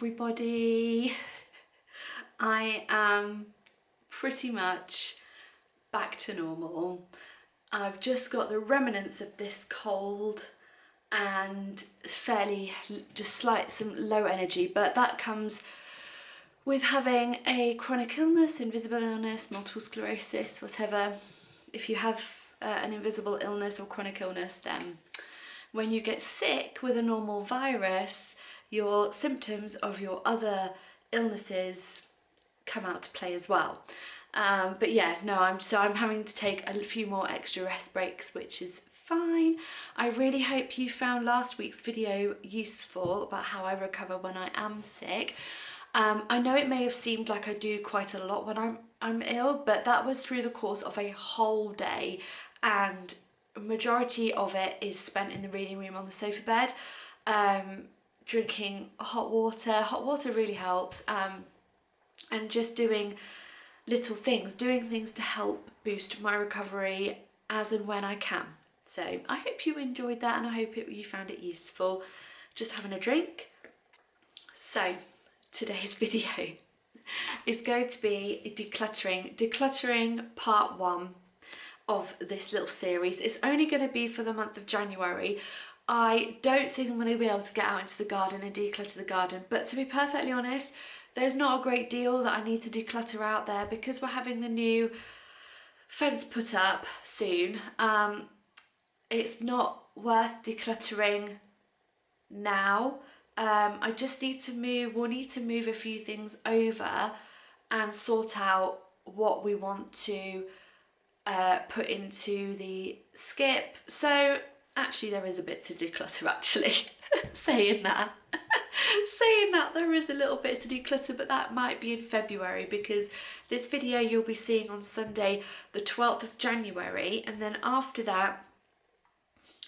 everybody. I am pretty much back to normal. I've just got the remnants of this cold and fairly just some low energy, but that comes with having a chronic illness, invisible illness, multiple sclerosis, whatever. If you have an invisible illness or chronic illness, then when you get sick with a normal virus, your symptoms of your other illnesses come out to play as well. But yeah, no, I'm having to take a few more extra rest breaks, which is fine. I really hope you found last week's video useful about how I recover when I am sick. I know it may have seemed like I do quite a lot when I'm ill, but that was through the course of a whole day, and majority of it is spent in the reading room on the sofa bed, drinking hot water. Hot water really helps, and just doing little things, doing things to help boost my recovery as and when I can. So I hope you enjoyed that, and I hope you found it useful. Just having a drink. So today's video is going to be decluttering part 1 of this little series. It's only going to be for the month of January. I don't think I'm going to be able to get out into the garden and declutter the garden, but to be perfectly honest, there's not a great deal that I need to declutter out there because we're having the new fence put up soon. It's not worth decluttering now. I just need to we'll need to move a few things over and sort out what we want to put into the skip. So actually there is a bit to declutter actually. saying that there is a little bit to declutter, but that might be in February, because this video you'll be seeing on Sunday the 12th of January, and then after that,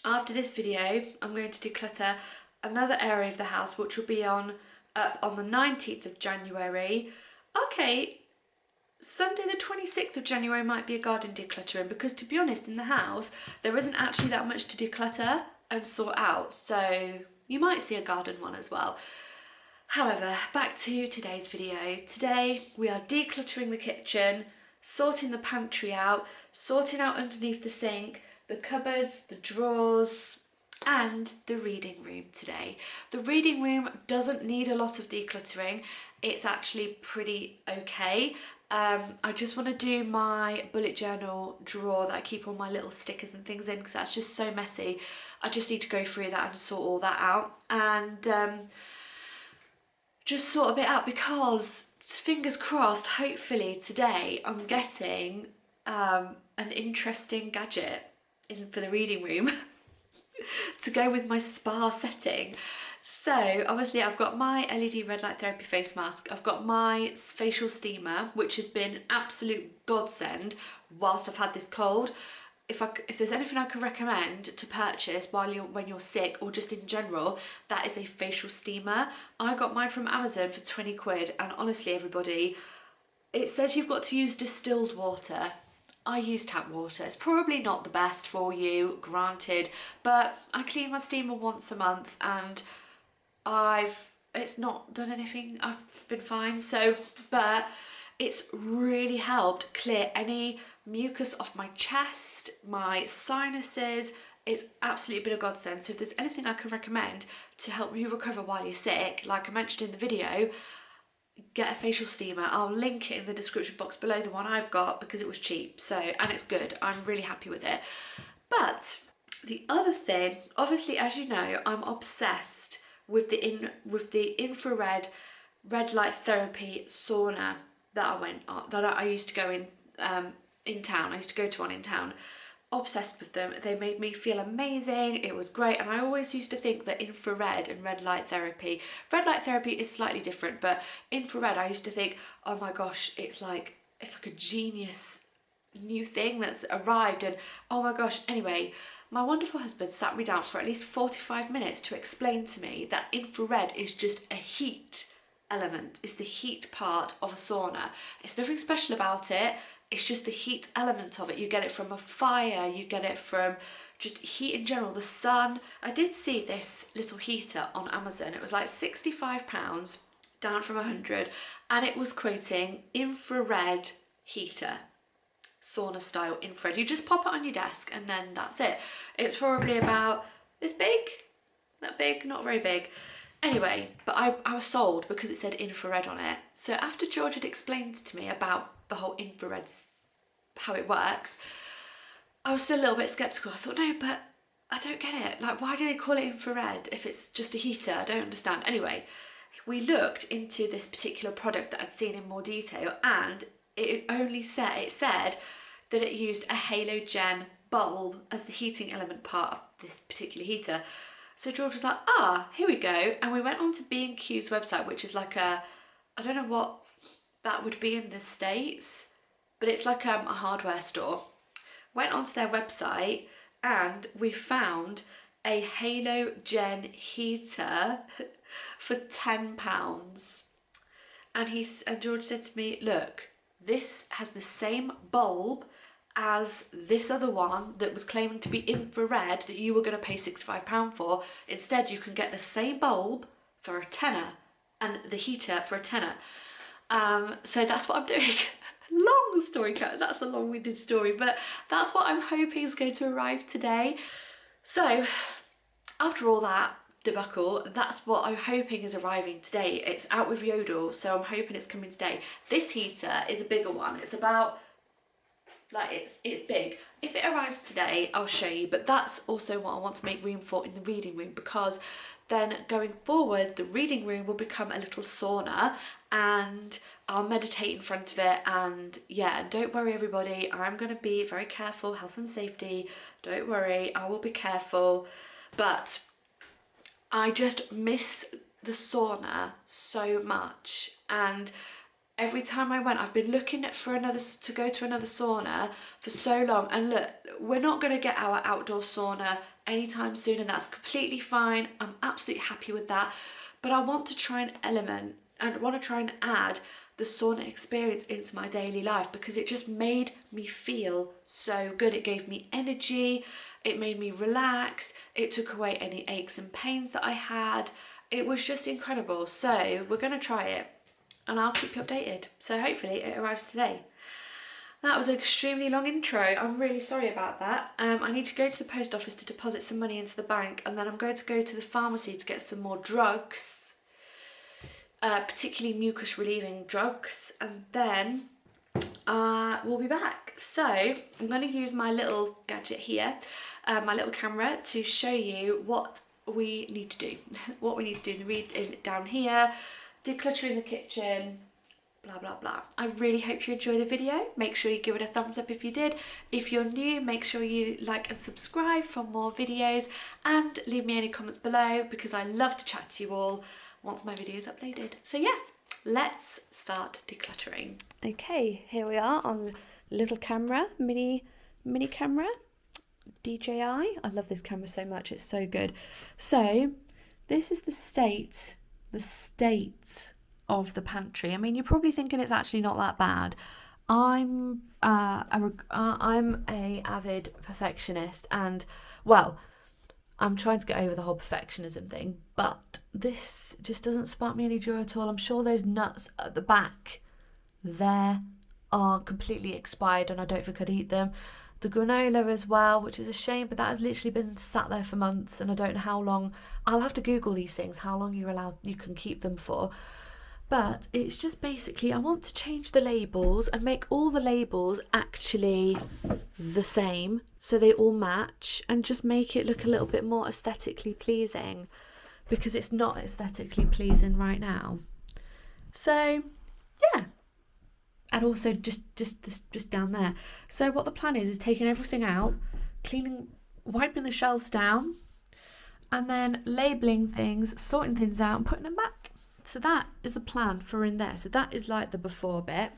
after this video, I'm going to declutter another area of the house, which will be on the 19th of January. Okay, Sunday the 26th of January might be a garden decluttering, because to be honest, in the house there isn't actually that much to declutter and sort out, so you might see a garden one as well. However, back to today's video. Today we are decluttering the kitchen, sorting the pantry out, sorting out underneath the sink, the cupboards, the drawers, and the reading room today. The reading room doesn't need a lot of decluttering. It's actually pretty okay. I just want to do my bullet journal drawer that I keep all my little stickers and things in, because that's just so messy. I just need to go through that and sort all that out, and just sort a bit out, because fingers crossed, hopefully today I'm getting an interesting gadget for the reading room to go with my spa setting. So obviously I've got my LED red light therapy face mask, I've got my facial steamer, which has been absolute godsend whilst I've had this cold. If there's anything I could recommend to purchase when you're sick, or just in general, that is a facial steamer. I got mine from Amazon for 20 quid, and honestly everybody, it says you've got to use distilled water. I use tap water. It's probably not the best for you, granted, but I clean my steamer once a month, and it's not done anything. I've been fine. So, but it's really helped clear any mucus off my chest, my sinuses. It's absolutely been a godsend. So if there's anything I can recommend to help you recover while you're sick, like I mentioned in the video, get a facial steamer. I'll link it in the description box below, the one I've got, because it was cheap, so, and it's good. I'm really happy with it. But the other thing, obviously, as you know, I'm obsessed with the infrared red light therapy sauna that I used to go in town. I used to go to one in town. Obsessed with them. They made me feel amazing. It was great, and I always used to think that infrared and red light therapy is slightly different, but infrared, I used to think, oh my gosh, it's like a genius new thing that's arrived, and oh my gosh. Anyway, my wonderful husband sat me down for at least 45 minutes to explain to me that infrared is just a heat element. It's the heat part of a sauna. It's nothing special about it. It's just the heat element of it. You get it from a fire, you get it from just heat in general, the sun. I did see this little heater on Amazon. It was like £65, down from 100, and it was quoting infrared heater, sauna style infrared. You just pop it on your desk and then that's it. It's probably about this big, that big, not very big. Anyway, but I was sold because it said infrared on it. So after George had explained to me about the whole infrared, how it works, I was still a little bit skeptical. I thought, no, but I don't get it. Like, why do they call it infrared if it's just a heater? I don't understand. Anyway, we looked into this particular product that I'd seen in more detail, and it said that it used a halogen bulb as the heating element part of this particular heater. So George was like, here we go. And we went on to B&Q's website, which is like I don't know what that would be in the States, but it's like a hardware store. Went onto their website and we found a halogen heater for £10. And George said to me, look, this has the same bulb as this other one that was claiming to be infrared that you were going to pay £65 for. Instead, you can get the same bulb for a tenner and the heater for a tenner. So that's what I'm doing. Long story, that's a long-winded story, but that's what I'm hoping is going to arrive today. So after all that debacle, that's what I'm hoping is arriving today. It's out with Yodel, so I'm hoping it's coming today. This heater is a bigger one. It's about, like, it's big. If it arrives today, I'll show you, but that's also what I want to make room for in the reading room, because then going forward, the reading room will become a little sauna and I'll meditate in front of it. And yeah, and don't worry everybody, I'm going to be very careful, health and safety, don't worry, I will be careful. But I just miss the sauna so much, and every time I went, I've been looking for to go to another sauna for so long. And look, we're not going to get our outdoor sauna anytime soon, and that's completely fine. I'm absolutely happy with that. But I want to try and add the sauna experience into my daily life, because it just made me feel so good. It gave me energy, it made me relax, it took away any aches and pains that I had. It was just incredible. So we're going to try it and I'll keep you updated. So hopefully it arrives today. That was an extremely long intro. I'm really sorry about that. I need to go to the post office to deposit some money into the bank, and then I'm going to go to the pharmacy to get some more drugs, particularly mucus relieving drugs, and then we'll be back. So I'm going to use my little gadget here, my little camera, to show you what we need to do. What we need to do down here, decluttering the kitchen, blah blah blah. I really hope you enjoy the video. Make sure you give it a thumbs up if you did. If you're new, make sure you like and subscribe for more videos, and leave me any comments below, because I love to chat to you all once my video is uploaded. So yeah, let's start decluttering. Okay, here we are on little camera, mini camera, DJI. I love this camera so much, it's so good. So this is the state of the pantry. I mean, you're probably thinking it's actually not that bad. I'm a avid perfectionist, and well, I'm trying to get over the whole perfectionism thing, but this just doesn't spark me any joy at all. I'm sure those nuts at the back there are completely expired and I don't think I'd eat them. The granola as well, which is a shame, but that has literally been sat there for months and I don't know how long. I'll have to Google these things, how long you can keep them for. But it's just basically, I want to change the labels and make all the labels actually the same, so they all match, and just make it look a little bit more aesthetically pleasing, because it's not aesthetically pleasing right now. So yeah, and also just down there. So what the plan is taking everything out, wiping the shelves down, and then labeling things, sorting things out and putting them back. So that is the plan for in there. So that is like the before bit.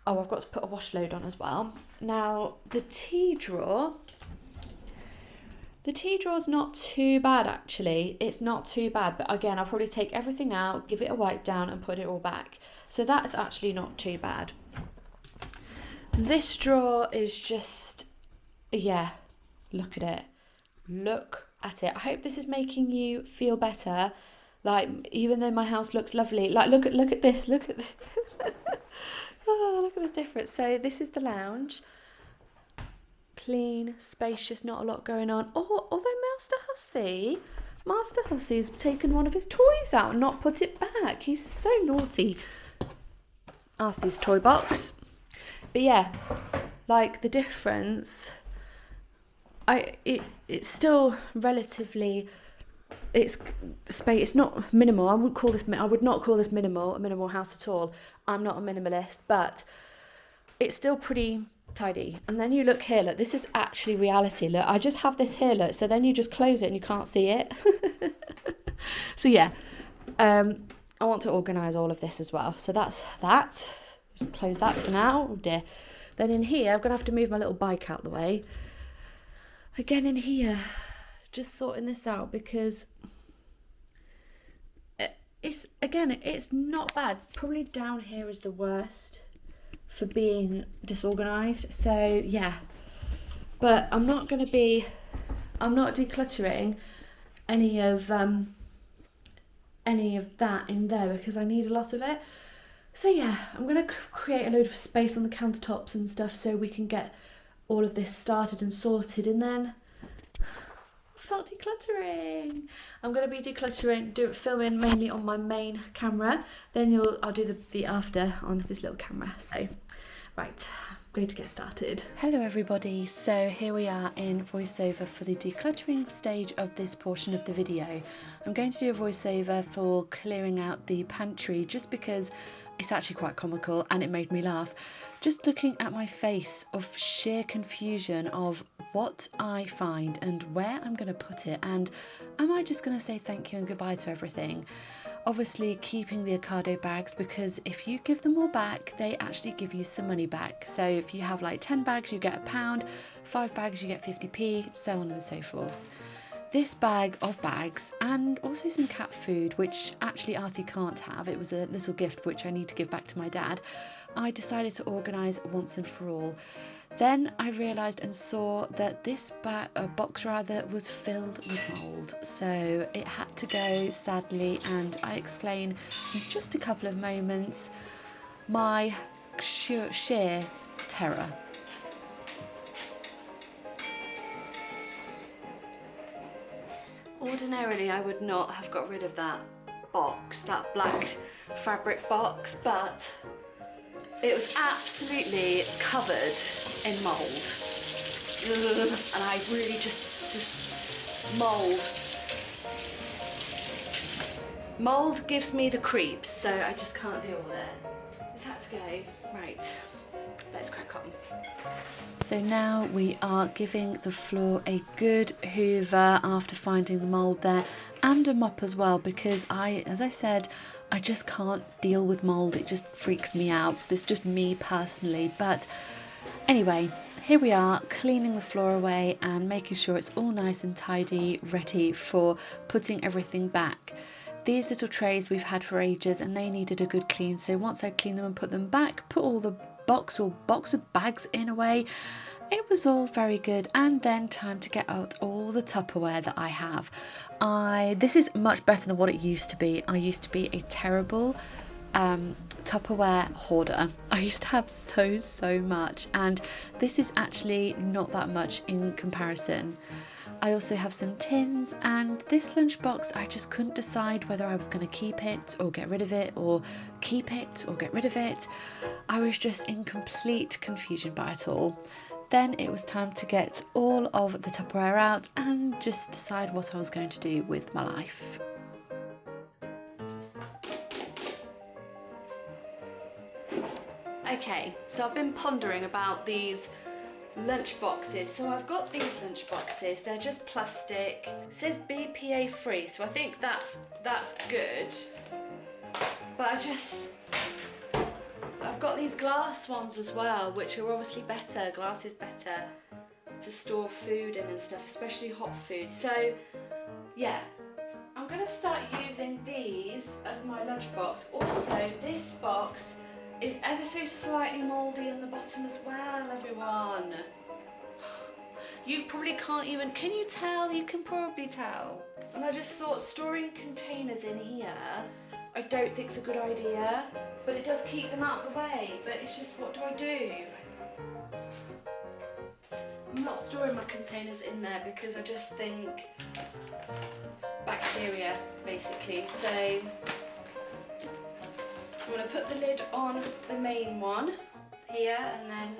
Oh, I've got to put a wash load on as well. Now the tea drawer is not too bad actually. It's not too bad, but again, I'll probably take everything out, give it a wipe down and put it all back. So that's actually not too bad. This drawer is just, yeah, look at it. Look at it. I hope this is making you feel better. Like, even though my house looks lovely, like look at this, look at this. Oh, look at the difference. So this is the lounge. Clean, spacious, not a lot going on. Oh, although Master Hussy's taken one of his toys out and not put it back. He's so naughty. Arthur's toy box. But yeah, like the difference, it's still relatively, it's space. It's not minimal. I would not call this a minimal house at all. I'm not a minimalist, but it's still pretty tidy. And then you look here, look, this is actually reality. Look, I just have this here, look, so then you just close it and you can't see it. So yeah, I want to organise all of this as well. So that's that. Just close that for now. Oh dear. Then in here, I'm going to have to move my little bike out the way. Again in here, just sorting this out because it's not bad. Probably down here is the worst for being disorganised. So yeah, but I'm not decluttering any of that in there because I need a lot of it. So yeah, I'm going to create a load of space on the countertops and stuff so we can get all of this started and sorted, and then start decluttering. I'm going to be decluttering, filming mainly on my main camera. Then I'll do the after on this little camera. So, right, I'm going to get started. Hello everybody. So here we are in voiceover for the decluttering stage of this portion of the video. I'm going to do a voiceover for clearing out the pantry just because it's actually quite comical and it made me laugh. Just looking at my face of sheer confusion of what I find and where I'm going to put it, and am I just going to say thank you and goodbye to everything? Obviously keeping the Ocado bags, because if you give them all back they actually give you some money back. So if you have like 10 bags you get £1, 5 bags you get 50p, so on and so forth. This bag of bags and also some cat food, which actually Arthur can't have. It was a little gift which I need to give back to my dad. I decided to organise once and for all. Then I realised and saw that this box was filled with mould. So it had to go, sadly, and I explain in just a couple of moments my sheer terror. Ordinarily, I would not have got rid of that box, that black fabric box, but it was absolutely covered in mould. And I really just mould. Mould gives me the creeps, so I just can't deal with it. This had to go. Right, let's crack on. So now we are giving the floor a good hoover after finding the mould there, and a mop as well, because as I said, I just can't deal with mould. It just freaks me out. This is just me personally. But anyway, here we are cleaning the floor away and making sure it's all nice and tidy, ready for putting everything back. These little trays we've had for ages and they needed a good clean. So once I cleaned them and put them back, put all the box with bags in a way, it was all very good. And then time to get out all the Tupperware that I have. This is much better than what it used to be. I used to be a terrible Tupperware hoarder. I used to have so much, and this is actually not that much in comparison. I also have some tins, and this lunchbox I just couldn't decide whether I was going to keep it or get rid of it, or keep it or get rid of it. I was just in complete confusion by it all. Then it was time to get all of the Tupperware out and just decide what I was going to do with my life. Okay, so I've been pondering about these lunch boxes. So I've got these lunch boxes, they're just plastic. It says BPA free, so I think that's good. But I've got these glass ones as well, which are obviously better. Glass is better to store food in and stuff, especially hot food. So yeah, I'm gonna start using these as my lunch box. Also, this box is ever so slightly mouldy on the bottom as well, everyone. You probably can't even, can you tell? You can probably tell. And I just thought storing containers in here, I don't think it's a good idea, but it does keep them out of the way. But it's just, what do I do? I'm not storing my containers in there because I just think bacteria, basically. So I'm going to put the lid on the main one here, and then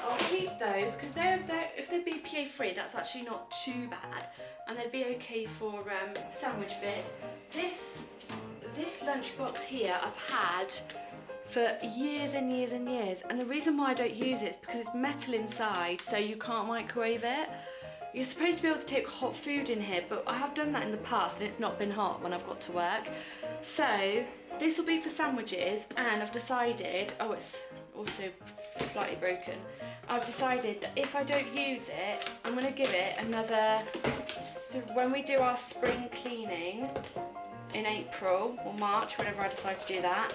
I'll keep those because they're if they're BPA free, that's actually not too bad, and they'd be okay for sandwich bits. This lunchbox here I've had for years and years and years, and the reason why I don't use it is because it's metal inside, so you can't microwave it. You're supposed to be able to take hot food in here, but I have done that in the past and it's not been hot when I've got to work. So this will be for sandwiches, and I've decided, oh, it's also slightly broken. I've decided that if I don't use it, I'm going to give it another, when we do our spring cleaning in April or March, whenever I decide to do that,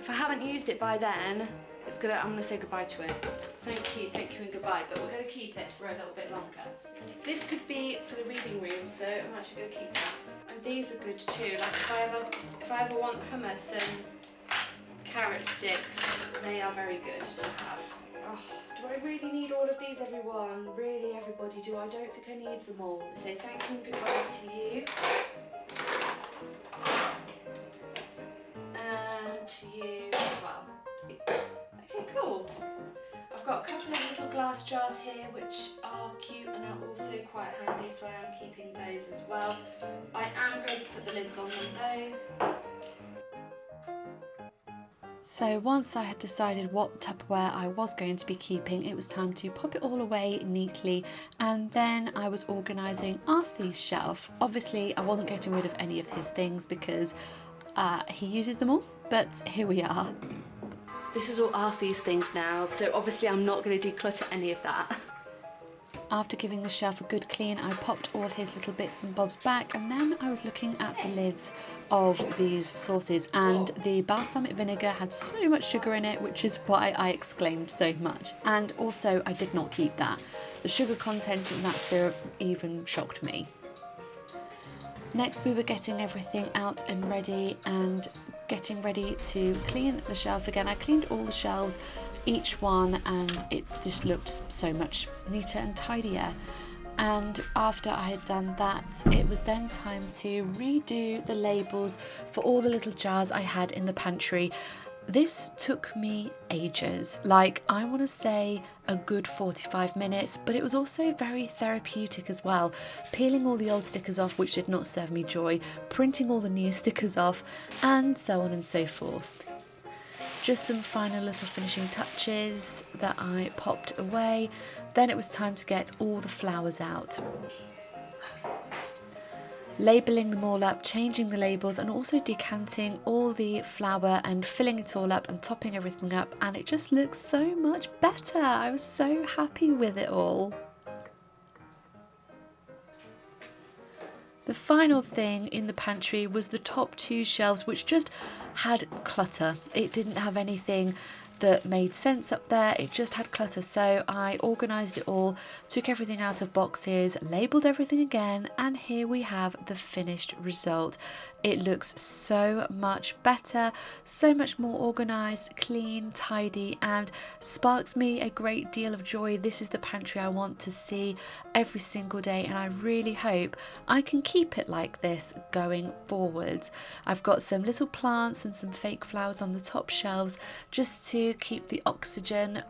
if I haven't used it by then, I'm gonna say goodbye to it. Thank you and goodbye, but we're gonna keep it for a little bit longer. This could be for the reading room, so I'm actually gonna keep that. And these are good too, like if I ever want hummus and carrot sticks, they are very good to have. Oh, do I really need all of these, everyone? Really, everybody, do I? Don't think I need them all. So thank you and goodbye to you. And to you as well. Okay, cool. I've got a couple of little glass jars here which are cute and are also quite handy, so I am keeping those as well. I am going to put the lids on them though. So once I had decided what Tupperware I was going to be keeping, it was time to pop it all away neatly, and then I was organising Arthie's shelf. Obviously I wasn't getting rid of any of his things because he uses them all, but here we are. This is all Arthie's things now, so obviously I'm not going to declutter any of that. After giving the shelf a good clean, I popped all his little bits and bobs back, and then I was looking at the lids of these sauces, and the balsamic vinegar had so much sugar in it, which is why I exclaimed so much. And also I did not keep that. The sugar content in that syrup even shocked me. Next we were getting everything out and ready and getting ready to clean the shelf again. I cleaned all the shelves, each one, and it just looked so much neater and tidier. And after I had done that, it was then time to redo the labels for all the little jars I had in the pantry. This took me ages, like I want to say a good 45 minutes, but it was also very therapeutic as well. Peeling all the old stickers off which did not serve me joy, printing all the new stickers off, and so on and so forth. Just some final little finishing touches that I popped away. Then it was time to get all the flowers out. Labelling them all up, changing the labels, and also decanting all the flour and filling it all up and topping everything up, and it just looks so much better. I was so happy with it all. The final thing in the pantry was the top two shelves, which just had clutter. It didn't have anything that made sense up there, it just had clutter, so I organised it all, took everything out of boxes, labelled everything again, and here we have the finished result. It looks so much better, so much more organised, clean, tidy, and sparks me a great deal of joy. This is the pantry I want to see every single day, and I really hope I can keep it like this going forwards. I've got some little plants and some fake flowers on the top shelves just to keep the oxygenating,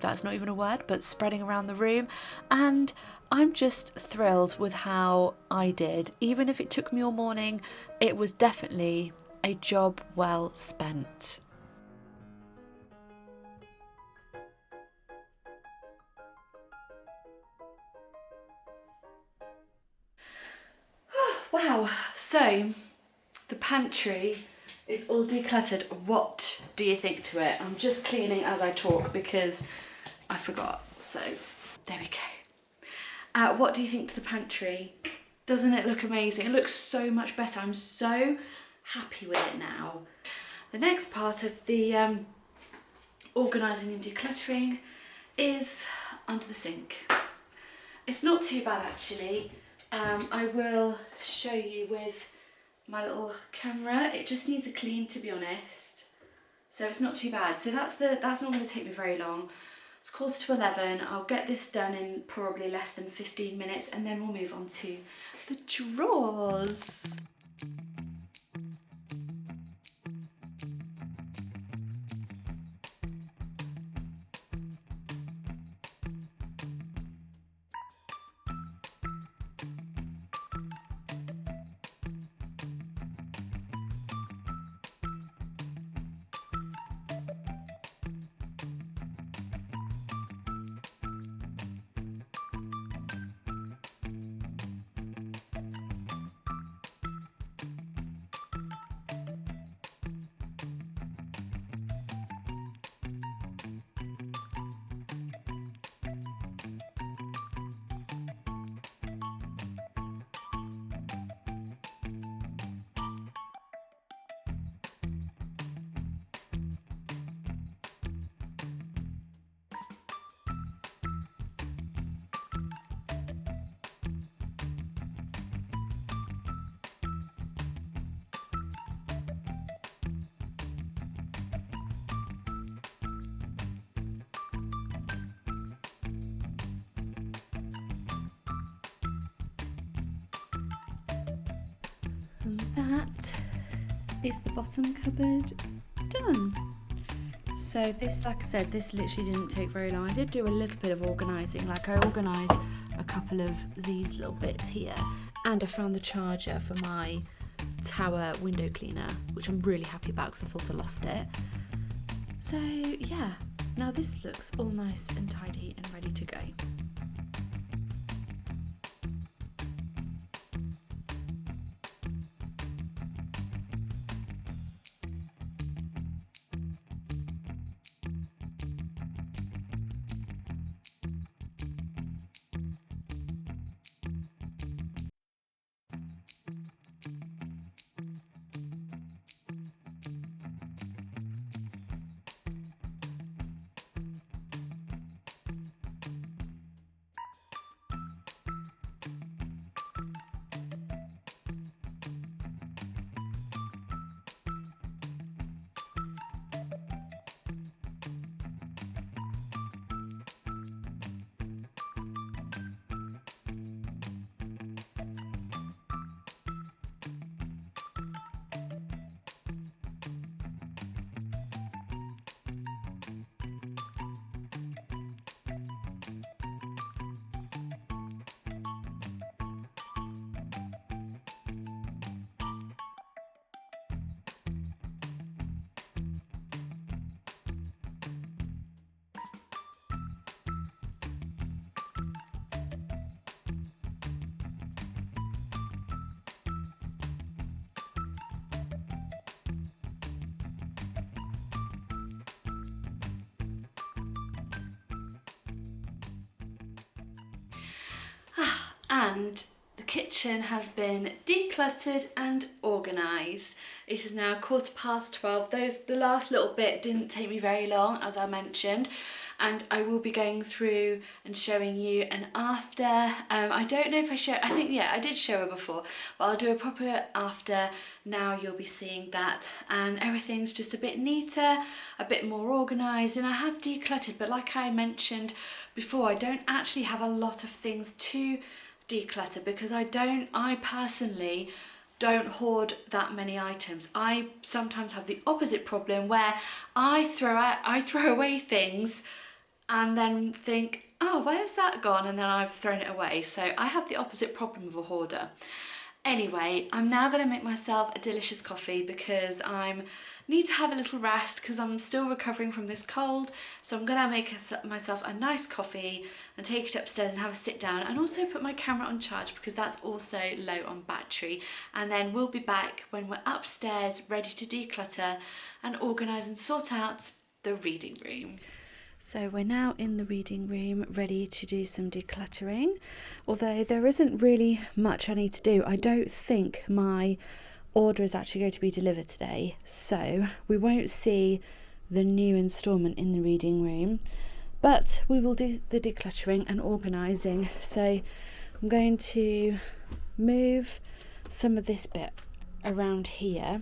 that's not even a word, but spreading around the room, and I'm just thrilled with how I did. Even if it took me all morning, it was definitely a job well spent. Wow, so the pantry is all decluttered. What do you think to it? I'm just cleaning as I talk because I forgot, so there we go. What do you think to the pantry? Doesn't it look amazing? It looks so much better. I'm so happy with it now. The next part of the organising and decluttering is under the sink. It's not too bad actually. I will show you with my little camera. It just needs a clean, to be honest. So it's not too bad. So that's not going to take me very long. It's 11:15. I'll get this done in probably less than 15 minutes, and then we'll move on to the drawers. And that is the bottom cupboard done. So this, like I said, this literally didn't take very long. I did do a little bit of organising, like I organised a couple of these little bits here, and I found the charger for my tower window cleaner, which I'm really happy about because I thought I lost it. So yeah, now this looks all nice and tidy and ready to go. And the kitchen has been decluttered and organised. It is now 12:15. The last little bit didn't take me very long, as I mentioned, and I will be going through and showing you an after. I don't know if I think, yeah, I did show her before, but I'll do a proper after. Now you'll be seeing that, and everything's just a bit neater, a bit more organised, and I have decluttered, but like I mentioned before, I don't actually have a lot of things to declutter because I personally don't hoard that many items. I sometimes have the opposite problem where I throw away things and then think, oh, where's that gone? And then I've thrown it away. So I have the opposite problem of a hoarder. Anyway, I'm now going to make myself a delicious coffee because I need to have a little rest because I'm still recovering from this cold. So I'm going to make myself a nice coffee and take it upstairs and have a sit down, and also put my camera on charge because that's also low on battery. And then we'll be back when we're upstairs ready to declutter and organise and sort out the reading room. So we're now in the reading room ready to do some decluttering, although there isn't really much I need to do. I don't think my order is actually going to be delivered today, so we won't see the new instalment in the reading room. But we will do the decluttering and organising. So I'm going to move some of this bit around here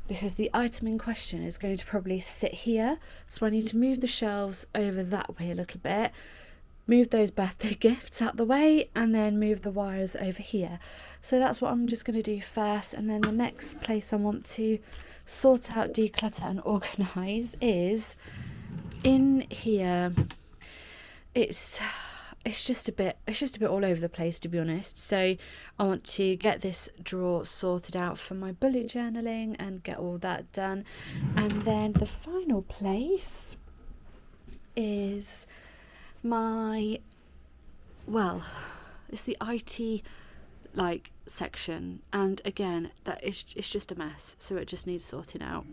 because the item in question is going to probably sit here. So I need to move the shelves over that way a little bit, move those birthday gifts out the way, and then move the wires over here. So that's what I'm just going to do first. And then the next place I want to sort out, declutter and organise is in here. It's just a bit all over the place, to be honest. So I want to get this drawer sorted out for my bullet journaling and get all that done. And then the final place is my, well, it's the IT section, and again it's just a mess, so it just needs sorting out.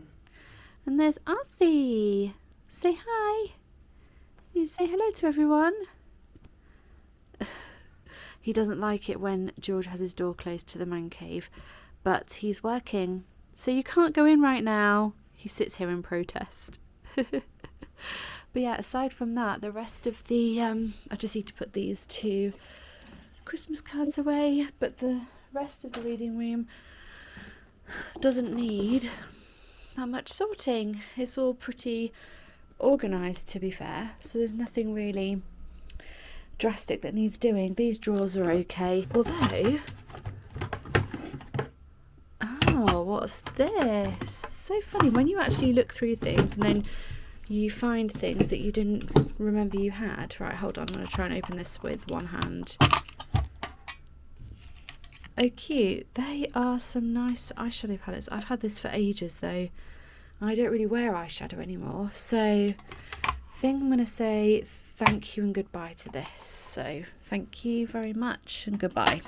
And there's Arthie. Say hi. You say hello to everyone. He doesn't like it when George has his door closed to the man cave, but he's working, so you can't go in right now. He sits here in protest. But yeah, aside from that, the rest of the I just need to put these 2 Christmas cards away, but the rest of the reading room doesn't need that much sorting. It's all pretty organised, to be fair, so there's nothing really drastic that needs doing. These drawers are okay, although, oh, what's this? So funny when you actually look through things and then you find things that you didn't remember you had. Right, hold on, I'm going to try and open this with one hand. Oh, cute. They are some nice eyeshadow palettes. I've had this for ages though. I don't really wear eyeshadow anymore, so I think I'm going to say thank you and goodbye to this. So thank you very much and goodbye.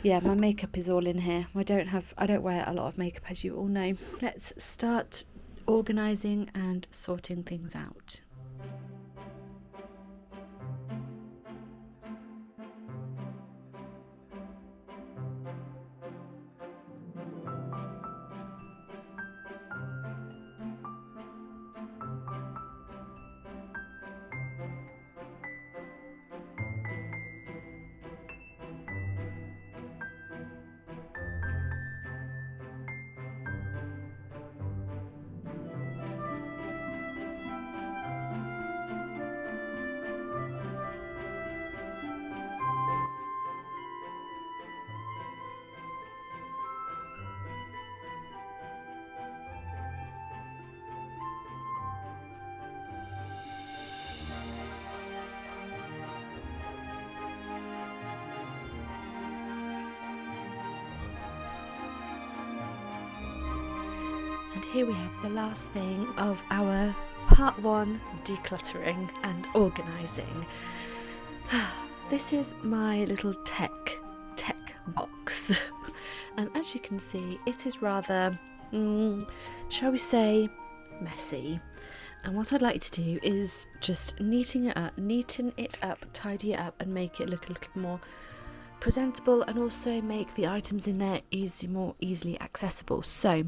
Yeah, my makeup is all in here. I don't wear a lot of makeup, as you all know. Let's start organising and sorting things out. And here we have the last thing of our part 1 decluttering and organising. This is my little tech box, and as you can see, it is rather, shall we say, messy. And what I'd like to do is just neaten it up, tidy it up, and make it look a little more presentable, and also make the items in there more easily accessible. So,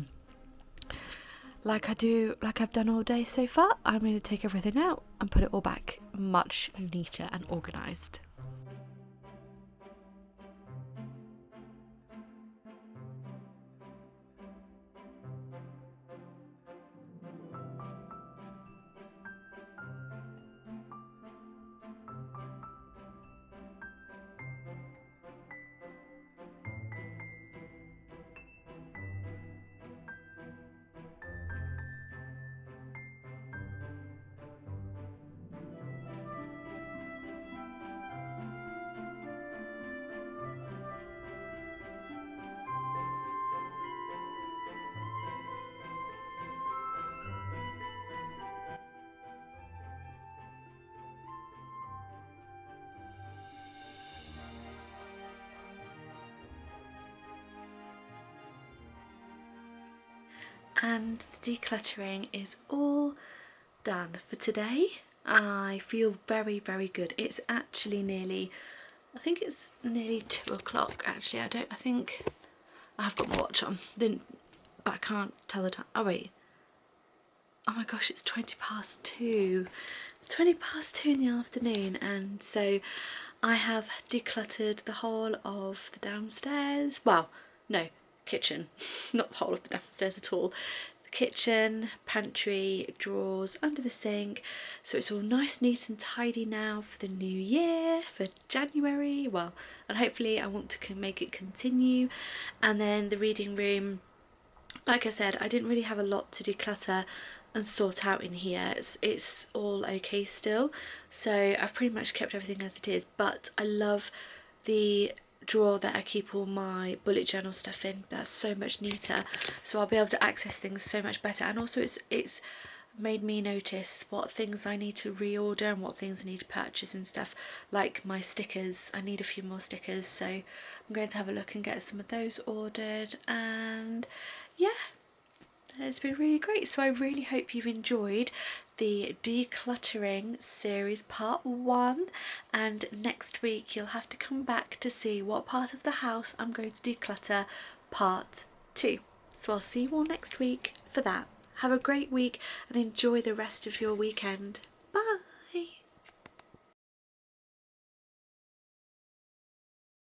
like I've done all day so far, I'm going to take everything out and put it all back much neater and organised. And the decluttering is all done for today. I feel very, very good. It's actually I think it's nearly 2 o'clock actually. I think I have got my watch on, but I can't tell the time. Oh wait, oh my gosh, it's 2. 2 in the afternoon, and so I have decluttered the whole of the downstairs. Well, no, kitchen, not the whole of the downstairs at all. The kitchen, pantry, drawers, under the sink, so it's all nice, neat and tidy now for the new year, for January. Well, and hopefully I want to make it continue. And then the reading room, like I said, I didn't really have a lot to declutter and sort out in here. It's all okay still, so I've pretty much kept everything as it is, but I love the drawer that I keep all my bullet journal stuff in. That's so much neater, so I'll be able to access things so much better. And also it's made me notice what things I need to reorder and what things I need to purchase and stuff, like my stickers. I need a few more stickers, so I'm going to have a look and get some of those ordered. And yeah, it's been really great. So I really hope you've enjoyed the decluttering series part 1, and next week you'll have to come back to see what part of the house I'm going to declutter part 2. So I'll see you all next week for that. Have a great week and enjoy the rest of your weekend.